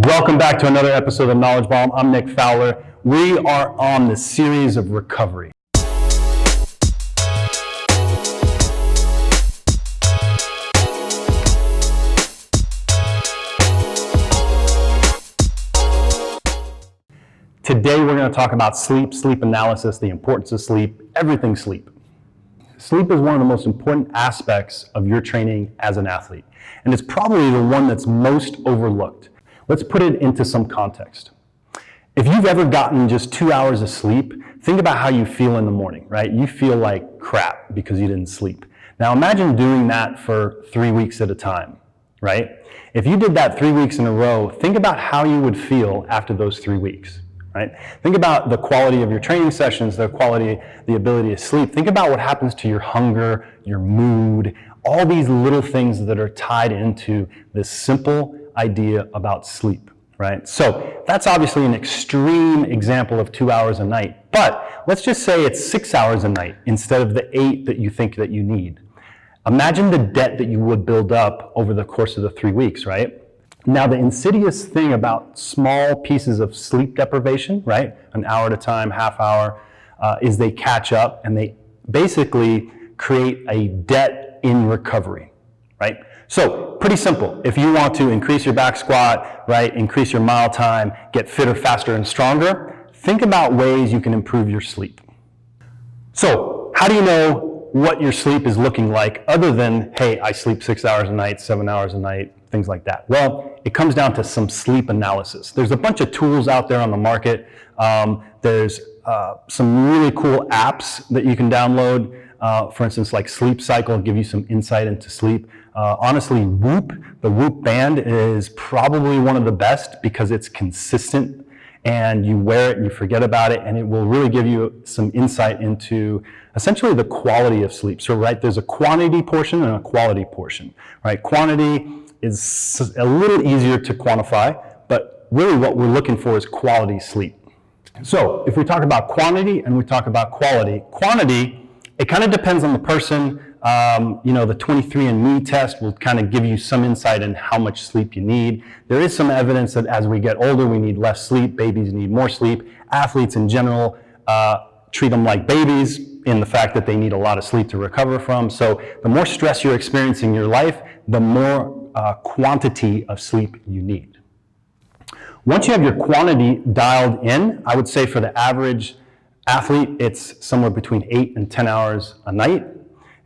Welcome back to another episode of Knowledge Bomb. I'm Nick Fowler. We are on the series of recovery. Today we're going to talk about sleep analysis, the importance of sleep, everything sleep. Sleep is one of the most important aspects of your training as an athlete, and it's probably the one that's most overlooked. Let's put it into some context. If you've ever gotten just 2 hours of sleep, think about how you feel in the morning, right? You feel like crap because you didn't sleep. Now imagine doing that for 3 weeks at a time, right? If you did that 3 weeks in a row, think about how you would feel after those 3 weeks, right? Think about the quality of your training sessions, the quality, the ability to sleep. Think about what happens to your hunger, your mood, all these little things that are tied into this simple idea about sleep, right? So that's obviously an extreme example of 2 hours a night, but let's just say it's 6 hours a night instead of the 8 that you think that you need. Imagine the debt that you would build up over the course of the 3 weeks, right? Now the insidious thing about small pieces of sleep deprivation, right? An hour at a time, half hour, is they catch up and they basically create a debt in recovery, right? So pretty simple. If you want to increase your back squat, right, increase your mile time, get fitter, faster, and stronger, think about ways you can improve your sleep. So how do you know what your sleep is looking like other than, hey, I sleep 6 hours a night, 7 hours a night, things like that? Well, it comes down to some sleep analysis. There's a bunch of tools out there on the market. There's some really cool apps that you can download. For instance, like Sleep Cycle, give you some insight into sleep. Honestly, Whoop, the Whoop band is probably one of the best because it's consistent and you wear it and you forget about it, and it will really give you some insight into essentially the quality of sleep. So, right, there's a quantity portion and a quality portion, right? Quantity is a little easier to quantify, but really what we're looking for is quality sleep. So, if we talk about quantity and we talk about quality, it kind of depends on the person. The 23andMe test will kind of give you some insight in how much sleep you need. There is some evidence that as we get older, we need less sleep. Babies need more sleep. Athletes in general treat them like babies in the fact that they need a lot of sleep to recover from. So the more stress you're experiencing in your life, the more quantity of sleep you need. Once you have your quantity dialed in, I would say for the average athlete, it's somewhere between 8 and 10 hours a night.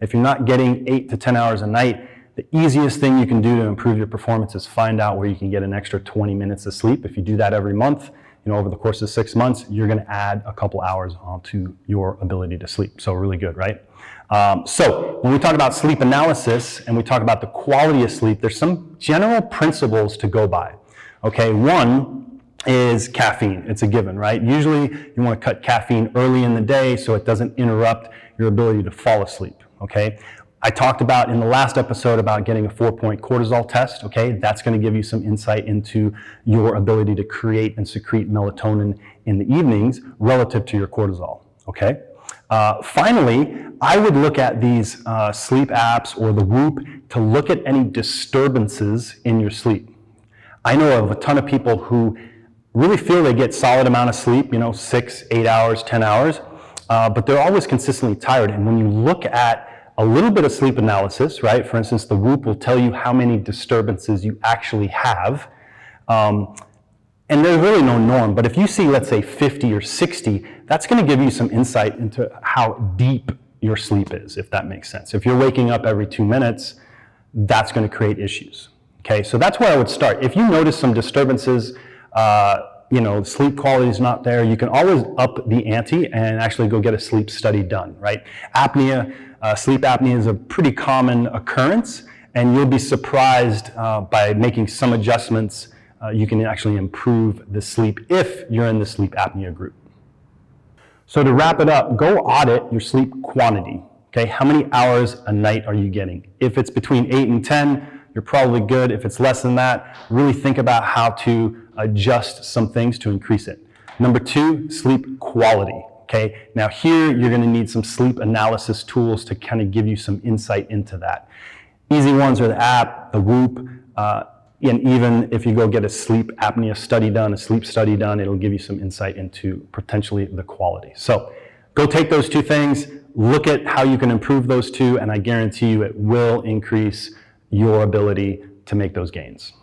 If you're not getting 8 to 10 hours a night, the easiest thing you can do to improve your performance is find out where you can get an extra 20 minutes of sleep. If you do that every month, over the course of 6 months, you're going to add a couple hours onto your ability to sleep. So really good, right? So when we talk about sleep analysis and we talk about the quality of sleep, there's some general principles to go by. Okay, one is caffeine. It's a given, right? Usually you want to cut caffeine early in the day so it doesn't interrupt your ability to fall asleep. Okay, I talked about in the last episode about getting a 4-point cortisol test. Okay, that's going to give you some insight into your ability to create and secrete melatonin in the evenings relative to your cortisol. Okay, finally, I would look at these sleep apps or the Whoop to look at any disturbances in your sleep. I know of a ton of people who really feel they get solid amount of sleep, 6, 8 hours, 10 hours, but they're always consistently tired. And when you look at a little bit of sleep analysis, right? For instance, the Whoop will tell you how many disturbances you actually have. And there's really no norm, but if you see, let's say 50 or 60, that's going to give you some insight into how deep your sleep is, if that makes sense. If you're waking up every 2 minutes, that's going to create issues. Okay, so that's where I would start. If you notice some disturbances, sleep quality is not there, you can always up the ante and actually go get a sleep study done, right? Sleep apnea is a pretty common occurrence, and you'll be surprised by making some adjustments, you can actually improve the sleep if you're in the sleep apnea group. So to wrap it up, go audit your sleep quantity. Okay, how many hours a night are you getting? If it's between 8 and 10, you're probably good. If it's less than that, really think about how to adjust some things to increase it. Number 2, sleep quality. Okay, now here you're going to need some sleep analysis tools to kind of give you some insight into that. Easy ones are the app, the Whoop. And even if you go get a sleep apnea study done, a sleep study done, it'll give you some insight into potentially the quality. So go take those two things, look at how you can improve those two, and I guarantee you it will increase your ability to make those gains.